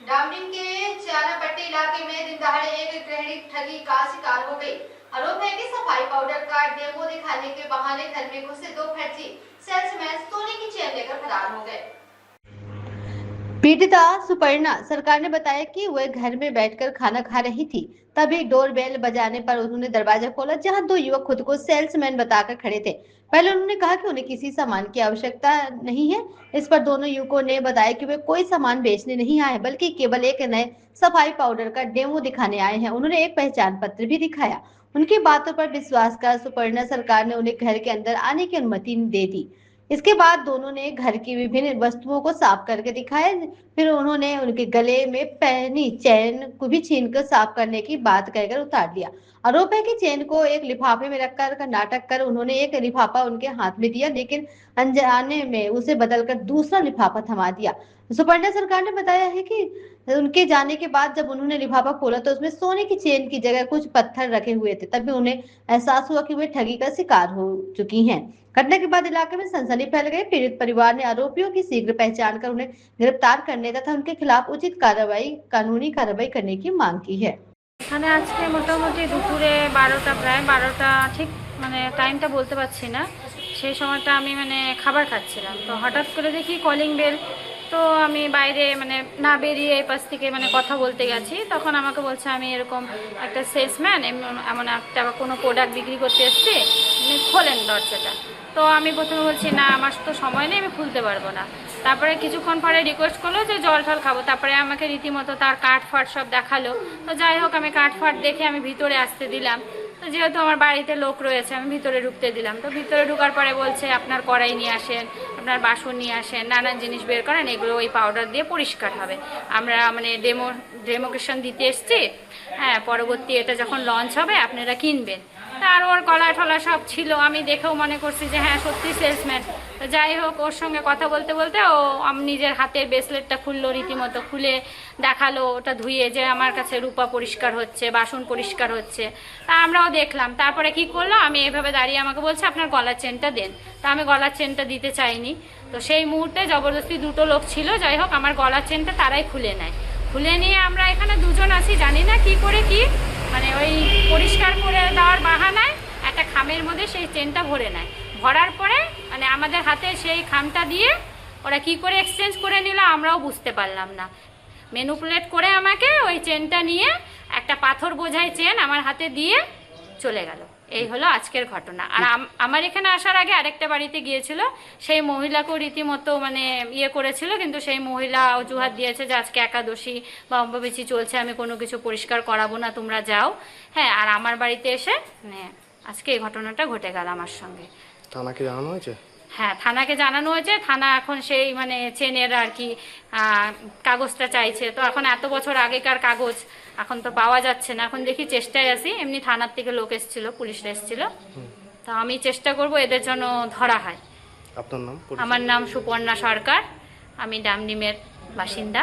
डामडिम के चारापट्टी इलाके में दिन दहाड़े एक गृहिणी ठगी का शिकार हो गई। आरोप है कि सफाई पाउडर का डेमो दिखाने के बहाने घर में घुसे दो फर्जी सेल्समैन सोने की चेन लेकर फरार हो गए। पीड़िता सुपर्णा सरकार ने बताया कि वह घर में बैठकर खाना खा रही थी, तभी डोरबेल बजाने पर उन्होंने दरवाजा खोला, जहां दो युवक खुद को सेल्समैन बताकर खड़े थे। पहले उन्होंने कहा कि उन्हें किसी सामान की आवश्यकता नहीं है। इस पर दोनों युवकों ने बताया कि वे कोई सामान बेचने नहीं आए, बल्कि केवल एक नए सफाई पाउडर का डेमो दिखाने आए हैं। उन्होंने एक पहचान पत्र भी दिखाया। उनकी बातों पर विश्वास कर सुपर्णा सरकार ने उन्हें घर के अंदर आने की अनुमति दे दी। इसके बाद दोनों ने घर की विभिन्न वस्तुओं को साफ करके दिखाया। फिर उन्होंने उनके गले में पहनी चेन को भी छीनकर साफ करने की बात कहकर उतार दिया। आरोप है कि चेन को एक लिफाफे में रखकर का नाटक कर उन्होंने एक लिफाफा उनके हाथ में दिया, लेकिन अनजाने में उसे बदलकर दूसरा लिफाफा थमा दिया। सुपर्णा सरकार ने बताया है कि उनके जाने के बाद जब उन्होंने लिफाफा खोला तो उसमें सोने की चेन की जगह कुछ पत्थर रखे हुए थे। तभी उन्हें एहसास हुआ कि वे ठगी का शिकार हो चुकी हैं। घटना के बाद इलाके में सनसनी फैल गई। पीड़ित परिवार ने आरोपियों की शीघ्र पहचान कर उन्हें गिरफ्तार करने तथा उनके खिलाफ उचित कानूनी कार्रवाई करने की मांग की है। এখানে আজকে মোটামুটি দুপুরে 12টা প্রায় 12টা ঠিক টাইমটা বলতে পারছি না। সেই সময়টা আমি খাবার খাচ্ছিলাম, তো হঠাৎ করে দেখি কলিং বেল। তো আমি বাইরে না বেরিয়ে এই পাশ থেকে কথা বলতে গেছি, তখন আমাকে বলছে আমি এরকম একটা সেলসম্যান, এমন একটা কোনো প্রোডাক্ট বিক্রি করতে এসেছি, খোলেন দরজাটা। তো আমি প্রথমে বলছি না, আমার তো সময় নেই, আমি খুলতে পারবো না। তারপরে কিছুক্ষণ পরে রিকোয়েস্ট করলো যে জল টল খাবো। তারপরে আমাকে রীতিমতো তার কাঠ ফাট সব দেখালো। তো যাই হোক, আমি কাঠ ফাট দেখে আমি ভিতরে আসতে দিলাম। তো যেহেতু আমার বাড়িতে লোক রয়েছে, আমি ভিতরে ঢুকতে দিলাম। তো ভিতরে ঢোকার পরে বলছে আপনার কড়াই নিয়ে আসেন, আপনার বাসন নিয়ে আসেন, নানান জিনিস বের করেন, এগুলো ওই পাউডার দিয়ে পরিষ্কার হবে। আমরা ডেমোক্রেশন দিতে এসছি, হ্যাঁ, পরবর্তী এটা যখন লঞ্চ হবে আপনারা কিনবেন। আর ওর গলা টলা সব ছিল, আমি দেখেও মনে করছি যে হ্যাঁ সত্যি সেলসম্যান। তো যাই হোক, ওর সঙ্গে কথা বলতে বলতে ও নিজের হাতের ব্রেসলেটটা খুললো, রীতিমতো খুলে দেখালো ওটা ধুয়ে, যে আমার কাছে রূপা পরিষ্কার হচ্ছে, বাসন পরিষ্কার হচ্ছে। তা আমরাও দেখলাম। তারপরে কি করলো, আমি এভাবে দাঁড়িয়ে আমাকে বলছে আপনার গলার চেনটা দেন। তা আমি গলার চেনটা দিতে চাইনি। তো সেই মুহূর্তে জবরদস্তি দুটো লোক ছিল, যাই হোক আমার গলার চেনটা তারাই খুলে নেয়। খুলে নিয়ে আমরা এখানে দুজন আছি, জানি না কি করে কি ওই পরিষ্কার করে দেওয়ার বাহানায় একটা খামের মধ্যে সেই চেনটা ভরে নেয়। ভরার পরে আমাদের হাতে সেই খামটা দিয়ে ওরা কি করে এক্সচেঞ্জ করে নিল আমরাও বুঝতে পারলাম না। ম্যানিপুলেট করে আমাকে ওই চেনটা নিয়ে একটা পাথর বোঝাই চেন আমার হাতে দিয়ে চলে গেল। এই হলো আজকের ঘটনা। আর আমার এখানে আসার আগে আরেকটা বাড়িতে গিয়েছিল, সেই মহিলাকেও রীতিমতো ইয়ে করেছিল, কিন্তু সেই মহিলা অজুহাত দিয়েছে যে আজকে একাদশী বা অম্বুবাচী চলছে, আমি কোনো কিছু পরিষ্কার করাবো না, তোমরা যাও। হ্যাঁ, আর আমার বাড়িতে এসে আজকে এই ঘটনাটা ঘটে গেল আমার সঙ্গে। থানাকে জানানো হয়েছে? হ্যাঁ, থানাকে জানানো হয়েছে। থানা এখন সেই চেনের আর কি কাগজটা চাইছে। তো এখন এত বছর আগেকার কাগজ এখন তো পাওয়া যাচ্ছে না। এখন দেখি চেষ্টায় আছি। এমনি থানার থেকে লোক এসেছিল, পুলিশরা এসেছিল। তো আমি চেষ্টা করব এদের জন্য ধরা হয়। আপনার নাম? আমার নাম সুপর্ণা সরকার, আমি ডামডিমের বাসিন্দা।